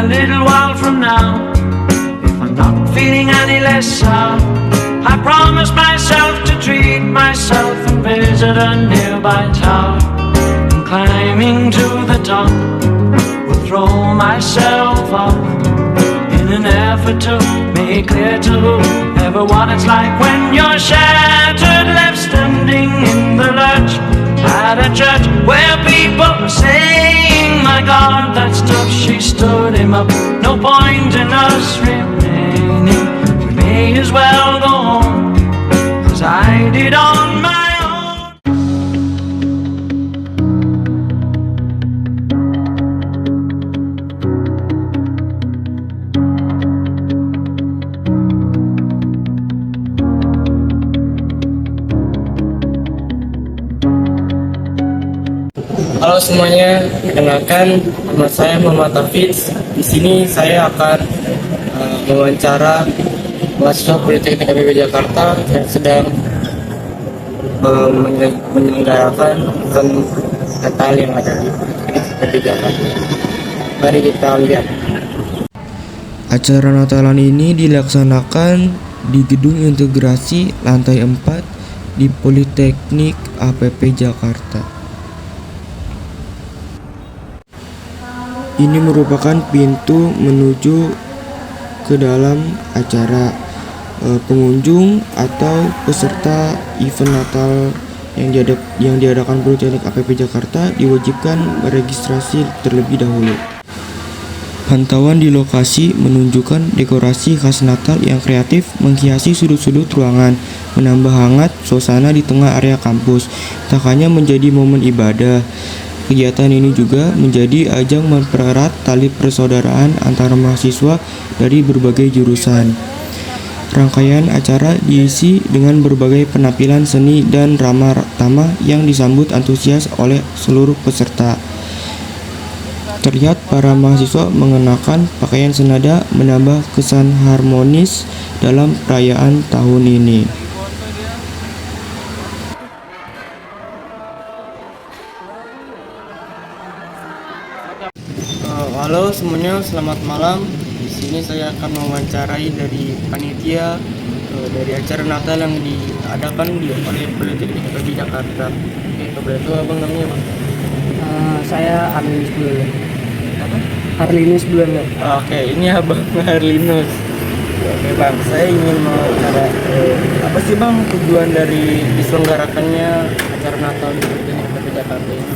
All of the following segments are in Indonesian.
little while from now, if I'm not feeling any less sour, I promise myself to treat myself and visit a nearby tower. And climbing to the top, will throw myself off in an effort to make clear to whoever what it's like when you're shattered, left standing in the lurch at a church where people were saying, my God, that stuff, she stood him up. No point in us remaining, we may as well go home, 'cause I did on my own. Halo semuanya, perkenalkan nama saya Muhammad Hafiz. Di sini saya akan mewawancara mahasiswa Politeknik IPB Jakarta yang sedang menyelenggarakan event Natal yang ada di Politeknik IPB Jakarta. Mari kita lihat. Acara Natalan ini dilaksanakan di Gedung Integrasi lantai 4 di Politeknik APP Jakarta. Ini merupakan pintu menuju ke dalam acara. Pengunjung atau peserta event Natal yang diadakan Politeknik APP Jakarta diwajibkan meregistrasi terlebih dahulu. Pantauan di lokasi menunjukkan dekorasi khas Natal yang kreatif menghiasi sudut-sudut ruangan, menambah hangat suasana di tengah area kampus. Tak hanya menjadi momen ibadah, kegiatan ini juga menjadi ajang mempererat tali persaudaraan antara mahasiswa dari berbagai jurusan. Rangkaian acara diisi dengan berbagai penampilan seni dan ramah tamah yang disambut antusias oleh seluruh peserta. Terlihat para mahasiswa mengenakan pakaian senada menambah kesan harmonis dalam perayaan tahun ini. Halo semuanya, selamat malam. Di sini saya akan mewawancarai dari panitia dari acara Natal yang diadakan oleh Politeknik IPB Jakarta. Oke, kebetulan itu abang namanya bang? Saya Arlinus Bulan. Arlinus Bulan. Oke, ini abang Arlinus. Oke bang, saya ingin mewawancara apa sih bang tujuan dari diselenggarakannya acara Natal di Politeknik IPB Jakarta ini?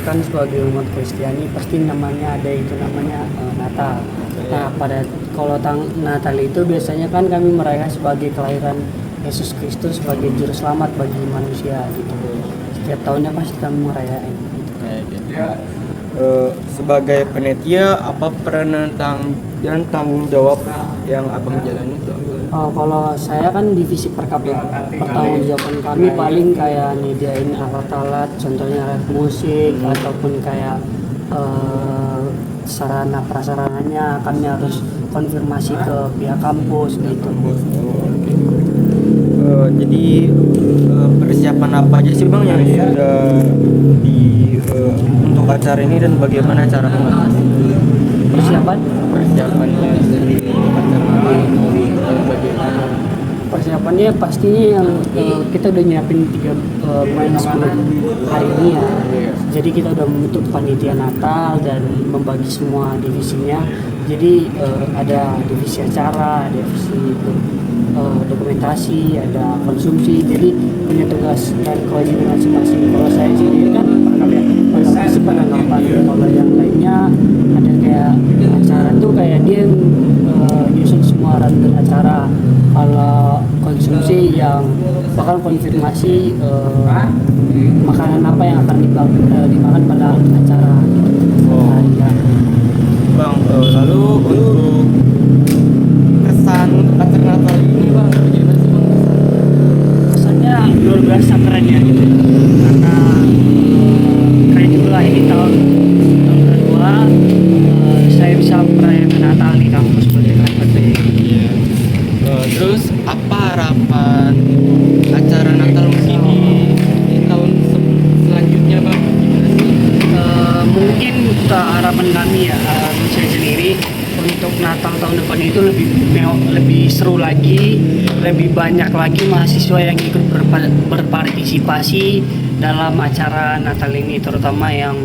Kan sebagai umat Kristiani pasti namanya ada itu namanya Natal. Nah, kalau Natal itu biasanya kan kami merayakan sebagai kelahiran Yesus Kristus sebagai juru selamat bagi manusia gitu. Setiap tahunnya pasti kami merayakan. Sebagai panitia, apa peran dan tanggung jawab yang abang jalani itu? Kalau saya kan divisi perkap ya, pertanggungjawaban kami paling kayak nyediain alat-alat, contohnya alat musik ataupun kayak sarana prasarananya kami harus konfirmasi ke pihak kampus gitu. Jadi persiapan apa aja sih bang yang sudah untuk acara ini dan bagaimana cara mengatasi persiapannya sendiri untuk acara ini dan bagaimana? Persiapannya pastinya yang kita udah nyiapin 3 bulan sebelum hari ini ya. Jadi kita udah membentuk panitia Natal dan membagi semua divisinya. Jadi ada divisi acara, divisi dokumentasi, ada konsumsi. Jadi punya tugas dan kewajiban masing-masing. Kalau saya sendiri kan penangkapan penangkapan. Kalau yang lainnya ada kayak acara tuh kayak dia nyusun semua rangkaian acara. Kalau konsumsi yang bakal konfirmasi makanan apa yang akan dimakan pada acara. Ya. Bang, lalu untuk kesan acara Natal ini bang, bagaimana sih bang? Kesannya luar biasa keren ya gitu. Karena keren juga ini tahun kedua saya bisa merayakan Natal di kampus Politeknik. Terus apa harapan acara Natal ini di tahun selanjutnya bang? Mungkin harapan kami ya, saya sendiri Natal tahun depan itu lebih seru lagi, lebih banyak lagi mahasiswa yang ikut berpartisipasi dalam acara Natal ini, terutama yang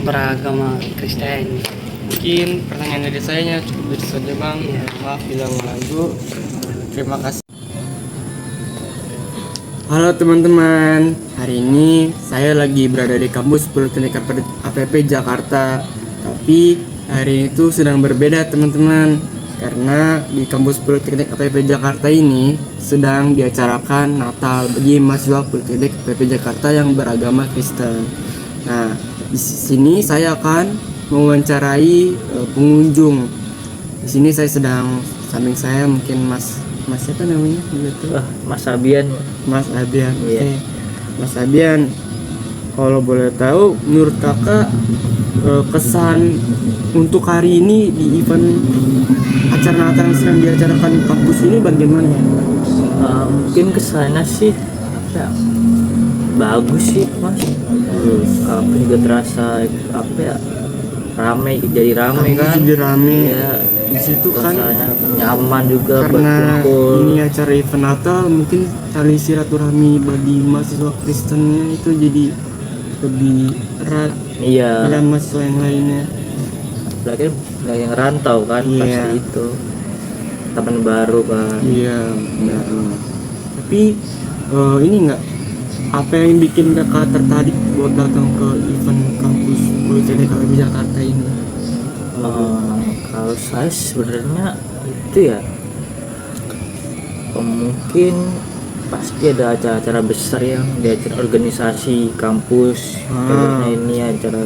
beragama Kristen. Mungkin pertanyaan dari saya cukup itu saja Bang. Iya. Maaf bila mengganggu. Terima kasih. Halo teman-teman, hari ini saya lagi berada di kampus Politeknik APP Jakarta. Tapi hari itu sedang berbeda teman-teman, karena di kampus Politeknik APP Jakarta ini sedang diacarakan Natal bagi mahasiswa Politeknik APP Jakarta yang beragama Kristen. Nah, di sini saya akan mewawancarai pengunjung. Di sini saya sedang samping saya mungkin Mas siapa namanya? Mas Abian. Mas Abian. Iya. Oke. Mas Abian, kalau boleh tahu menurut kakak kesan untuk hari ini di event acara Natal yang sedang diacarakan di kampus ini bagaimana ya? Mungkin kesana sih ya, bagus sih Mas. Apa juga terasa apa ya, jadi rame kan. Jadi rame. Ya, Di situ kan rasanya nyaman juga buat karena kumpul. ini acara event Natal, mungkin tali silaturahmi bagi mahasiswa Kristennya itu jadi lebih erat Iya. dengan mahasiswa yang lainnya. Apalagi nggak yang rantau kan Iya. pasti itu teman baru kan. Iya, benar. Tapi ini enggak, apa yang bikin kakak tertarik buat datang ke event kampus Politeknik APP Jakarta ini? Kalau saya sebenarnya itu ya mungkin pasti ada acara-acara besar yang di acara organisasi kampus. Kayaknya ini acara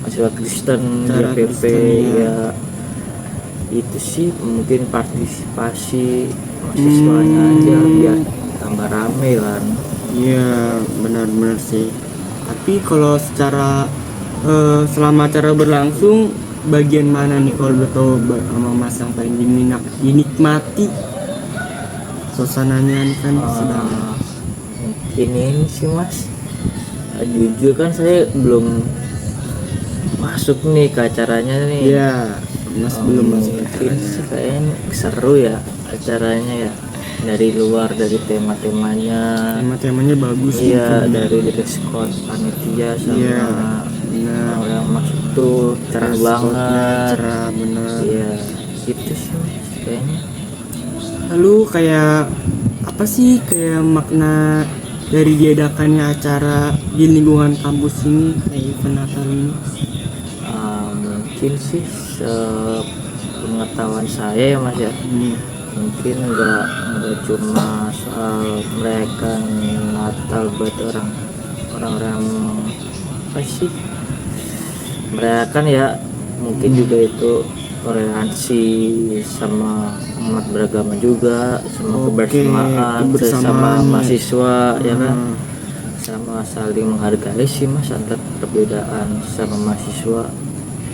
mahasiswa Kristen di Acara APP Kristen, ya. Itu sih mungkin partisipasi mahasiswanya aja biar tambah rame kan. Iya, benar-benar sih. Tapi kalau secara selama acara berlangsung, bagian mana nih kalau udah tahu sama Mas yang paling dinikmati suasananya nih kan sedang Ini sih Mas, jujur kan saya belum masuk nih ke acaranya nih. Iya, Mas belum masuk ke Mungkin acaranya. sih kayaknya seru ya acaranya ya, dari luar, dari tema-temanya. Temanya bagus Iya, gitu. dari dress code panitia sama Iya, benar. yang masuk tuh cerah banget. Cerah, benar. Iya, gitu sih Mas, kayaknya. Lalu kayak apa sih kayak makna dari diadakannya acara di lingkungan kampus ini kayak event Natal ini? Mungkin sih sepengetahuan saya ya Mas ya, mungkin enggak cuma soal mereka Natal buat orang-orang apa sih, mereka kan ya mungkin juga itu toleransi sama umat beragama juga, sama Oke, kebersamaan kebersamaan. sesama mahasiswa ya kan, Hmm. sama saling menghargai sih Mas antar perbedaan sama mahasiswa.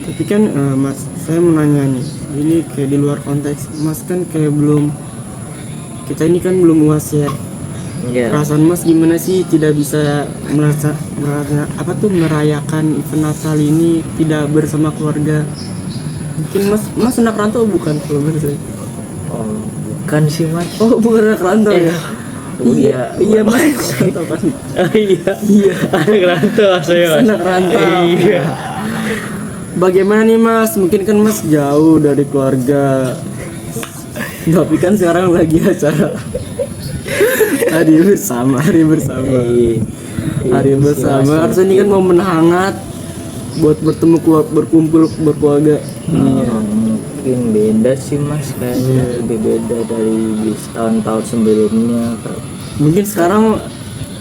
Tapi kan Mas, saya mau nanya nih, ini kayak di luar konteks, Mas kan kayak kita ini kan belum UAS ya. Iya. Perasaan Mas gimana sih tidak bisa merayakan event Natal ini tidak bersama keluarga? Mungkin Mas anak rantau bukan kalau benar saya? Oh, bukan sih Mas. Oh, bukan anak rantau ya? Iya Mas. Rantau kan? Iya. Anak rantau saya Mas. Anak rantau. Iya. Bagaimana nih Mas? Mungkin kan Mas jauh dari keluarga. Tapi kan sekarang lagi acara hari bersama. Hari bersama. Harusnya ini kan momen hangat buat bertemu berkumpul berkeluarga. Mungkin beda sih Mas, kayaknya lebih beda dari tahun-tahun sebelumnya. Mungkin sekarang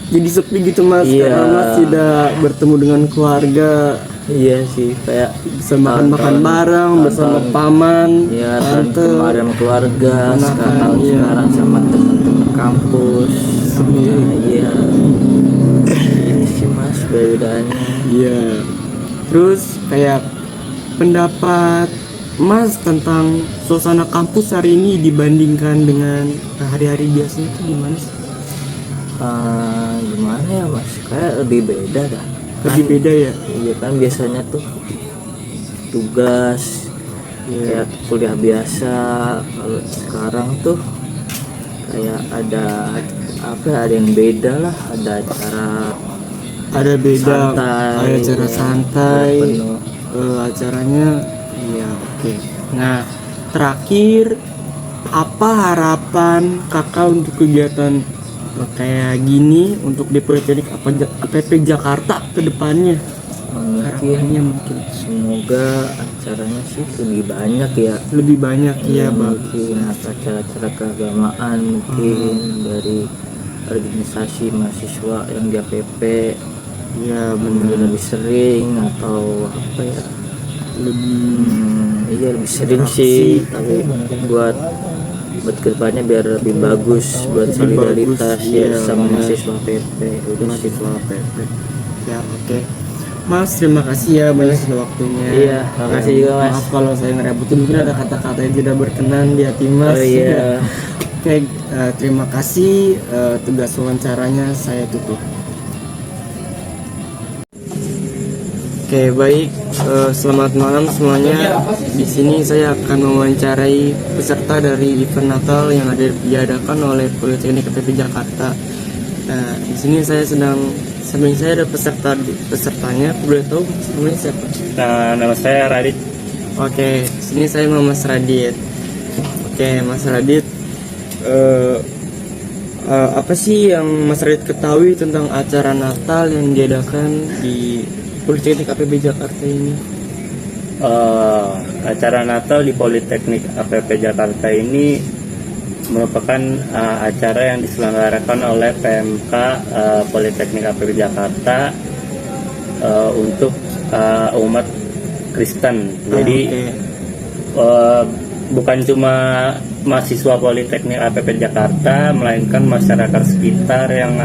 jadi sepi gitu Mas, Iya. karena Mas tidak bertemu dengan keluarga, Iya sih, kayak bisa makan-makan bareng bersama paman, ya tante. kemarin keluarga, sekarang iya. sekarang sama teman-teman kampus. Iya. Ini sih Mas bedanya. Iya. Terus kayak pendapat Mas tentang suasana kampus hari ini dibandingkan dengan hari-hari biasanya itu gimana sih? Gimana ya Mas, kayak lebih beda dah. Lebih beda ya? Iya kan biasanya tuh tugas kayak kuliah biasa. Kalau sekarang tuh kayak ada ada yang beda lah, ada acara Ada beda, santai, ada acara ya, santai, penuh. acaranya, iya oke. Nah, terakhir apa harapan kakak untuk kegiatan kayak gini untuk di Politeknik APP Jakarta ke depannya? Harapannya mungkin Semoga acaranya sih lebih banyak ya. lebih banyak ya bang. Mungkin acara-acara keagamaan mungkin dari organisasi mahasiswa yang di APP Ya mungkin benar, lebih sering, atau apa ya, lebih iya lebih sering sih, tapi buat kedepannya biar lebih bagus, buat Lebih solidaritas bagus, ya iya, sama benar. mahasiswa APP udah sih. mahasiswa APP. Ya oke. Mas, terima kasih ya banyak waktunya. Iya, makasih juga, Mas. Maaf kalau saya ngerebutin, mungkin ada kata-kata yang tidak berkenan di hati Mas. Oh iya. Oke, terima kasih. Tugas wawancaranya saya tutup. Oke, baik. Selamat malam semuanya. Di sini saya akan mewawancarai peserta dari event Natal yang diadakan oleh Politeknik APP Jakarta. Nah, di sini saya samping saya ada pesertanya. Boleh tahu namanya siapa? Nah, nama saya Radit. Oke, sini saya sama Mas Radit. Oke, Mas Radit, apa sih yang Mas Radit ketahui tentang acara Natal yang diadakan di Politeknik APP Jakarta ini? Acara Natal di Politeknik APP Jakarta ini merupakan acara yang diselenggarakan oleh PMK Politeknik APP Jakarta untuk umat Kristen. Jadi bukan cuma mahasiswa Politeknik APP Jakarta, melainkan masyarakat sekitar yang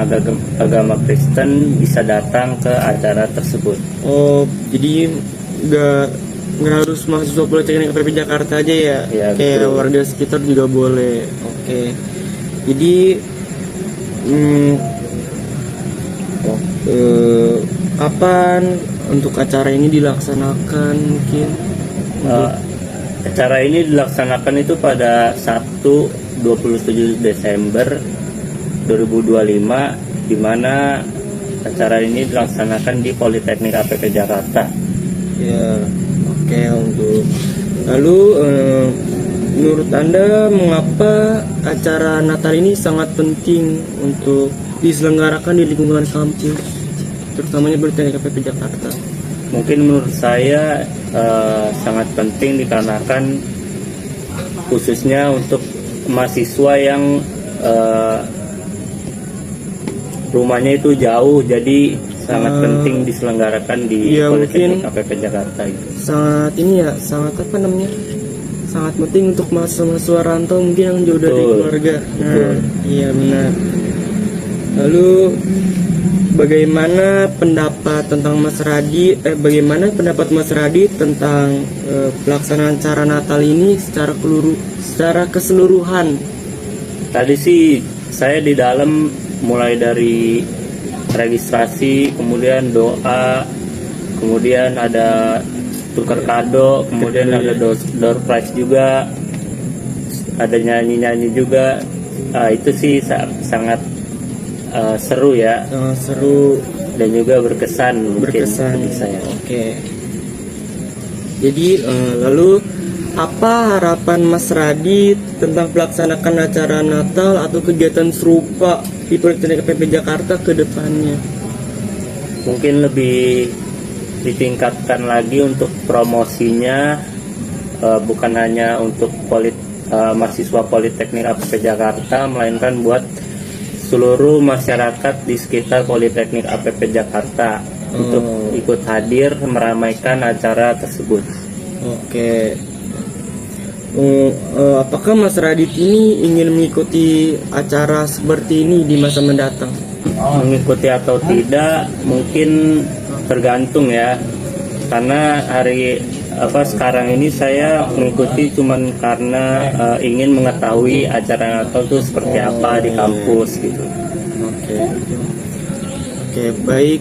agama Kristen bisa datang ke acara tersebut. Oh, jadi nggak harus mahasiswa Politeknik APP Jakarta aja ya? Ya, Kayak betul. warga sekitar juga boleh. Oke. Jadi kapan untuk acara ini dilaksanakan mungkin? Acara ini dilaksanakan itu pada Sabtu 27 Desember 2025, di mana acara ini dilaksanakan di Politeknik APP Jakarta. Ya, oke. Untuk lalu menurut Anda mengapa acara Natal ini sangat penting untuk diselenggarakan di lingkungan kampus, terutamanya Politeknik APP Jakarta? Mungkin menurut saya sangat penting dikarenakan khususnya untuk mahasiswa yang rumahnya itu jauh, jadi sangat penting diselenggarakan di ya, Politeknik mungkin APP Jakarta itu. sangat ini ya, sangat apa namanya, sangat penting untuk mahasiswa rantau mungkin yang jauh dari Betul. keluarga. Nah, Betul. iya benar. Lalu bagaimana pendapat Mas Radit tentang pelaksanaan acara Natal ini secara keseluruhan? Tadi sih saya di dalam mulai dari registrasi, kemudian doa, kemudian ada tukar kado, kemudian ada door prize juga, ada nyanyi-nyanyi juga. Itu sih sangat seru ya, Seru, dan juga berkesan mungkin bagi saya. Oke. Jadi lalu apa harapan Mas Radit tentang pelaksanaan acara Natal atau kegiatan serupa di Politeknik APP Jakarta ke depannya? Mungkin lebih ditingkatkan lagi untuk promosinya, bukan hanya untuk mahasiswa Politeknik APP Jakarta, melainkan buat seluruh masyarakat di sekitar Politeknik APP Jakarta untuk ikut hadir meramaikan acara tersebut. Oke. Apakah Mas Radit ini ingin mengikuti acara seperti ini di masa mendatang? Mengikuti atau tidak mungkin tergantung ya, karena sekarang ini saya mengikuti cuman karena ingin mengetahui acara Natal itu seperti apa di kampus gitu. Oke, baik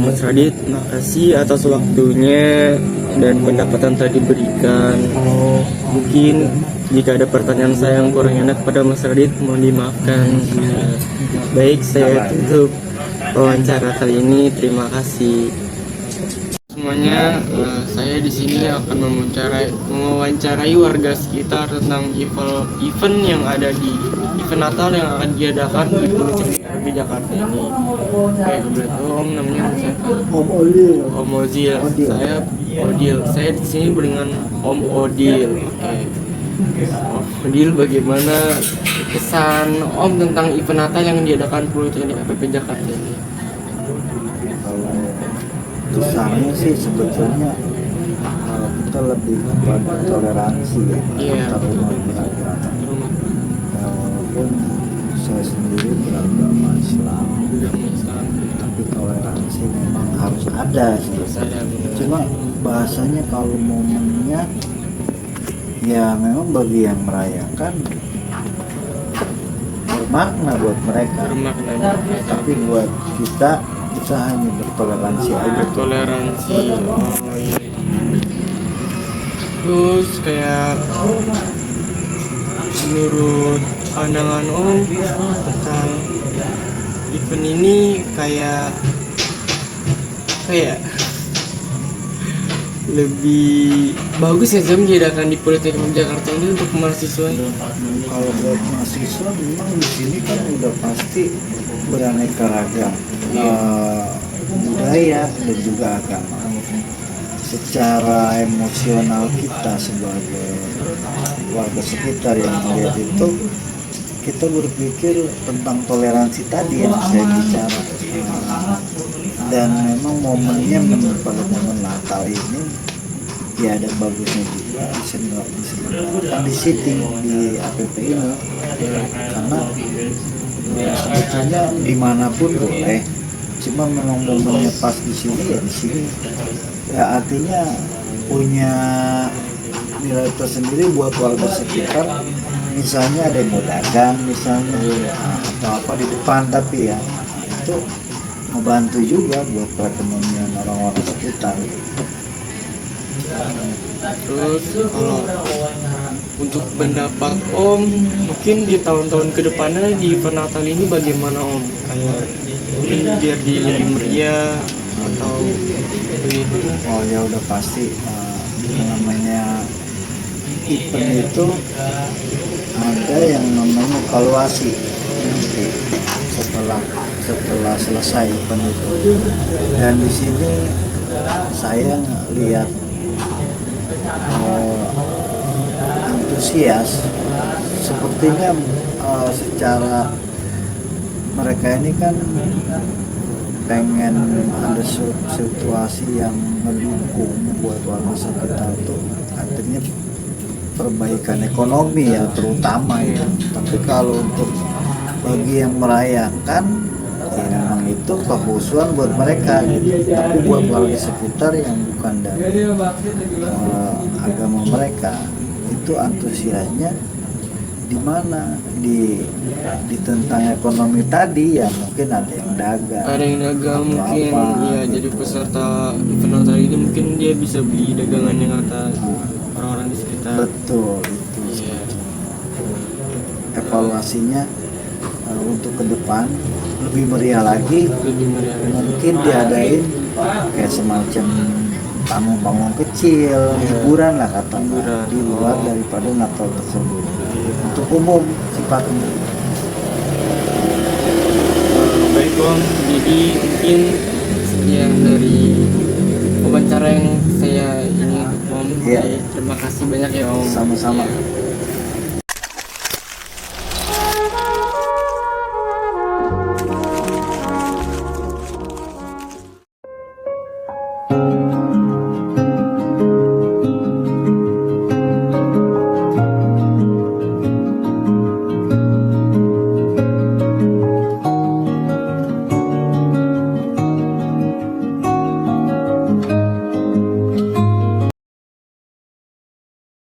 Mas Radit, makasih atas waktunya. dan pendapatan telah diberikan. Mungkin jika ada pertanyaan saya yang kurang enak pada Mas Radit, mohon dimaafkan. Baik, saya tutup wawancara kali ini. Terima kasih semuanya. Saya di sini akan mewawancarai warga sekitar tentang event yang ada di event Natal yang akan diadakan di Pulau Jakarta ini. Om namanya Om Ozil. Saya Odil. Saya di sini dengan Om Odil. Om Odil, bagaimana kesan Om tentang event Natal yang diadakan Pulau Jakarta ini? Kesannya sih sebetulnya kita lebih kepada toleransi ya, antar umat beragama. Walaupun saya sendiri beragama Islam, tapi toleransi memang harus ada sih. Cuma bahasanya kalau momennya ya memang bagi yang merayakan bermakna buat mereka, tapi buat kita hanya bertoleransi aja. Toleransi. Terus kayak menurut pandangan Om tentang event ini kayak lebih bagus ya Zam diadakan di Politeknik Jakarta ini untuk mahasiswa. Kalau buat mahasiswa memang di sini kan udah pasti beraneka ragam budaya dan juga agama. Secara emosional kita sebagai warga sekitar yang melihat itu, kita berpikir tentang toleransi tadi yang saya bicara. Dan memang momennya pada momen Natal ini ya ada bagusnya juga diselenggarakan di sitting di APP ini, karena sebetulnya dimanapun boleh, cuma memang momennya pas di sini ya di sini. Ya artinya punya nilai tersendiri buat warga sekitar. Misalnya ada yang mau dagang misalnya atau apa di depan, tapi ya itu membantu juga buat perekonomian orang-orang sekitar. Terus kalau untuk pendapat Om, mungkin di tahun-tahun kedepannya di event Natal ini bagaimana Om? Kayak mungkin biar lebih meriah atau begitu? Oh ya udah pasti namanya event itu ada yang namanya evaluasi nanti setelah selesai event itu. Dan di sini saya lihat antusias sepertinya secara mereka ini kan pengen ada situasi yang mendukung buat warga sekitar itu, artinya perbaikan ekonomi ya terutama itu. Tapi kalau untuk bagi yang merayakan ya memang itu kehusuan buat mereka gitu. Tapi buat warga sekitar yang bukan dari agama mereka itu antusiasnya di mana di tentang ekonomi tadi ya, mungkin ada yang dagang mungkin apa, ya gitu. Jadi peserta event Natal ini mungkin dia bisa beli dagangan yang atas orang-orang di sekitar. Betul itu. Evaluasinya untuk ke depan lebih meriah lagi, mungkin diadain kayak semacam panggung-panggung kecil, hiburan lah katakan, di luar daripada Natal tersebut untuk umum sifatnya. Baik Om, jadi mungkin yang dari wawancara yang saya ini Om, terima kasih banyak ya Om. Sama-sama.